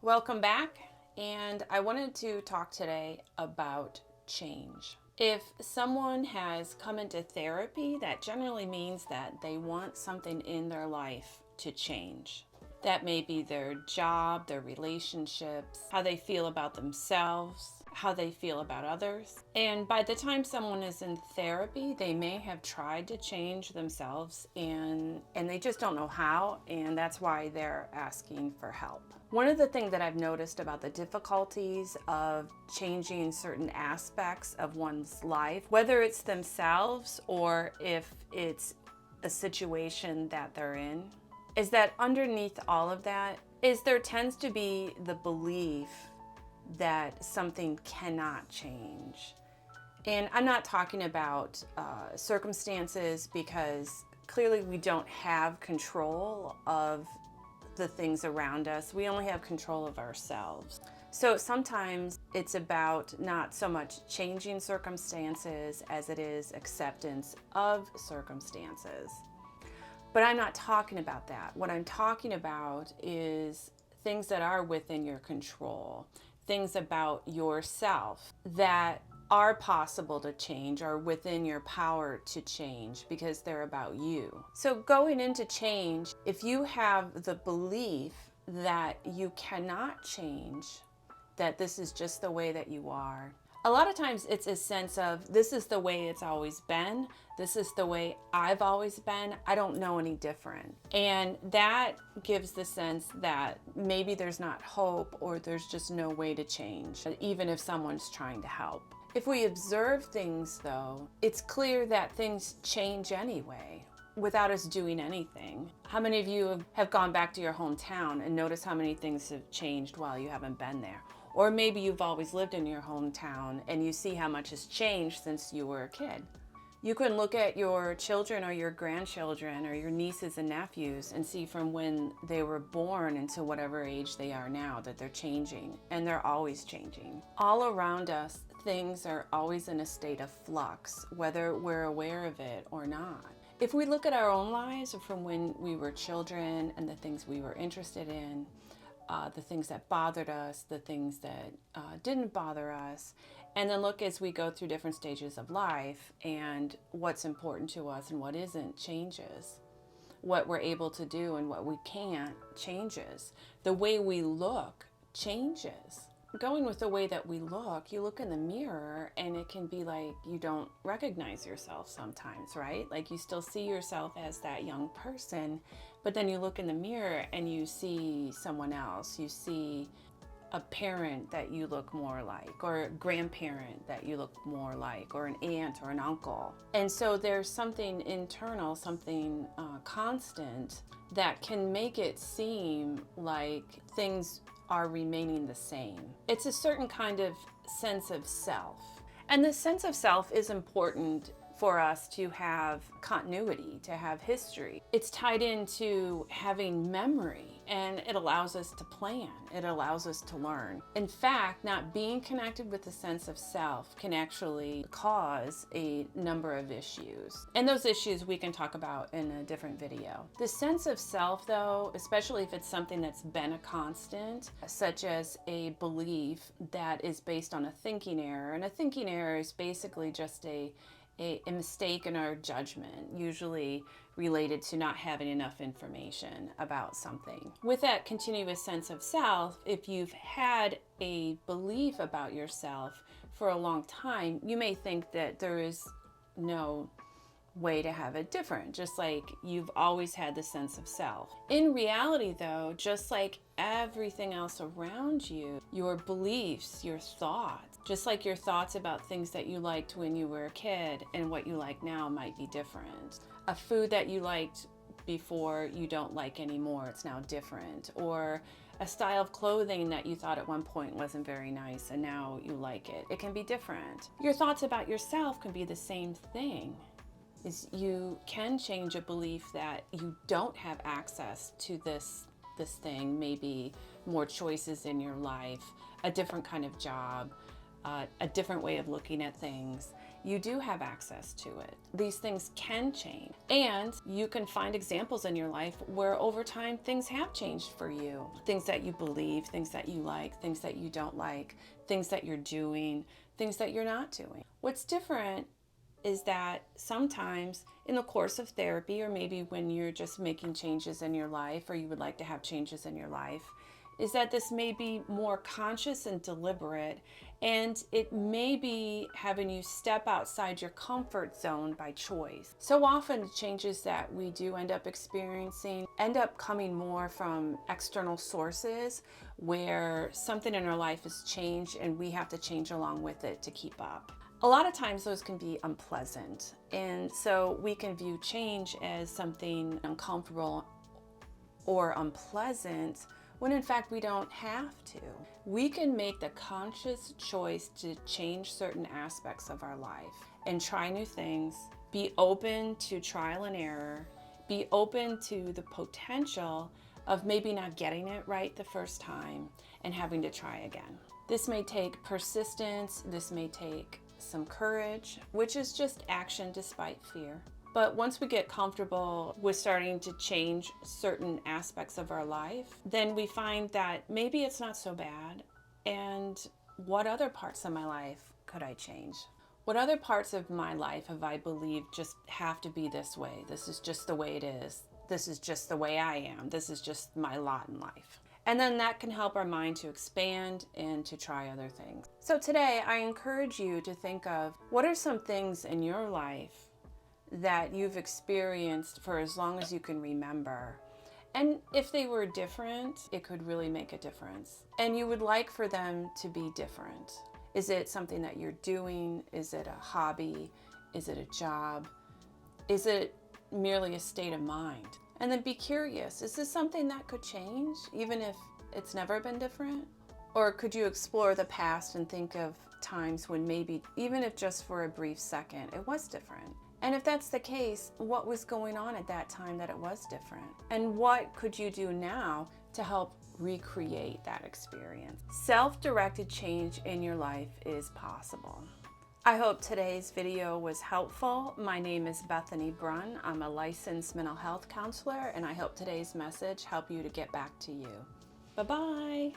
Welcome back, and I wanted to talk today about change. If someone has come into therapy, that generally means that they want something in their life to change. That may be their job, their relationships, how they feel about themselves, how they feel about others. And by the time someone is in therapy, they may have tried to change themselves and they just don't know how, and that's why they're asking for help. One of the things that I've noticed about the difficulties of changing certain aspects of one's life, whether it's themselves or if it's a situation that they're in, is that underneath all of that is there tends to be the belief that something cannot change. And I'm not talking about circumstances, because clearly we don't have control of the things around us. We only have control of ourselves. So sometimes it's about not so much changing circumstances as it is acceptance of circumstances. But I'm not talking about that. What I'm talking about is things that are within your control, things about yourself that are possible to change, are within your power to change because they're about you. So going into change, if you have the belief that you cannot change, that this is just the way that you are, a lot of times it's a sense of this is the way it's always been. This is the way I've always been. I don't know any different. And that gives the sense that maybe there's not hope, or there's just no way to change, even if someone's trying to help. If we observe things though, it's clear that things change anyway without us doing anything. How many of you have gone back to your hometown and noticed how many things have changed while you haven't been there? Or maybe you've always lived in your hometown and you see how much has changed since you were a kid. You can look at your children or your grandchildren or your nieces and nephews and see from when they were born into whatever age they are now that they're changing, and they're always changing. All around us, things are always in a state of flux, whether we're aware of it or not. If we look at our own lives from when we were children and the things we were interested in, the things that bothered us, the things that didn't bother us, and then look as we go through different stages of life and what's important to us and what isn't changes. What we're able to do and what we can't changes. The way we look changes. Going with the way that we look, you look in the mirror and it can be like you don't recognize yourself sometimes, right? Like you still see yourself as that young person, but then you look in the mirror and you see someone else. You see a parent that you look more like, or a grandparent that you look more like, or an aunt or an uncle. And so there's something internal, something constant that can make it seem like things are remaining the same. It's a certain kind of sense of self. And this sense of self is important for us to have continuity, to have history. It's tied into having memory, and it allows us to plan. It allows us to learn. In fact, not being connected with the sense of self can actually cause a number of issues. And those issues we can talk about in a different video. The sense of self though, especially if it's something that's been a constant, such as a belief that is based on a thinking error, and a thinking error is basically just a mistake in our judgment, usually related to not having enough information about something. With that continuous sense of self, if you've had a belief about yourself for a long time, you may think that there is no way to have it different, just like you've always had the sense of self. In reality though, just like everything else around you, your beliefs, your thoughts, just like your thoughts about things that you liked when you were a kid and what you like now might be different. A food that you liked before you don't like anymore, it's now different. Or a style of clothing that you thought at one point wasn't very nice and now you like it. It can be different. Your thoughts about yourself can be the same thing. Is you can change a belief that you don't have access to this thing, maybe more choices in your life, a different kind of job, a different way of looking at things. you do have access to it. These things can change. And you can find examples in your life where over time things have changed for you. Things that you believe, things that you like, things that you don't like, things that you're doing, things that you're not doing. What's different is that sometimes in the course of therapy, or maybe when you're just making changes in your life, or you would like to have changes in your life, is that this may be more conscious and deliberate, and it may be having you step outside your comfort zone by choice. So often the changes that we do end up experiencing end up coming more from external sources where something in our life has changed and we have to change along with it to keep up. A lot of times those can be unpleasant, and so we can view change as something uncomfortable or unpleasant when in fact we don't have to. We can make the conscious choice to change certain aspects of our life and try new things, be open to trial and error, be open to the potential of maybe not getting it right the first time and having to try again. This may take persistence, this may take some courage, which is just action despite fear. But once we get comfortable with starting to change certain aspects of our life, then we find that maybe it's not so bad. And what other parts of my life could I change? What other parts of my life have I believed just have to be this way? This is just the way it is. This is just the way I am. This is just my lot in life. And then that can help our mind to expand and to try other things. So today I encourage you to think of what are some things in your life that you've experienced for as long as you can remember. And if they were different, it could really make a difference. And you would like for them to be different. Is it something that you're doing? Is it a hobby? Is it a job? Is it merely a state of mind? And then be curious, is this something that could change even if it's never been different? Or could you explore the past and think of times when maybe, even if just for a brief second, it was different? And if that's the case, what was going on at that time that it was different? And what could you do now to help recreate that experience? Self-directed change in your life is possible. I hope today's video was helpful. My name is Bethany Brunn. I'm a licensed mental health counselor, and I hope today's message helped you to get back to you. Bye-bye.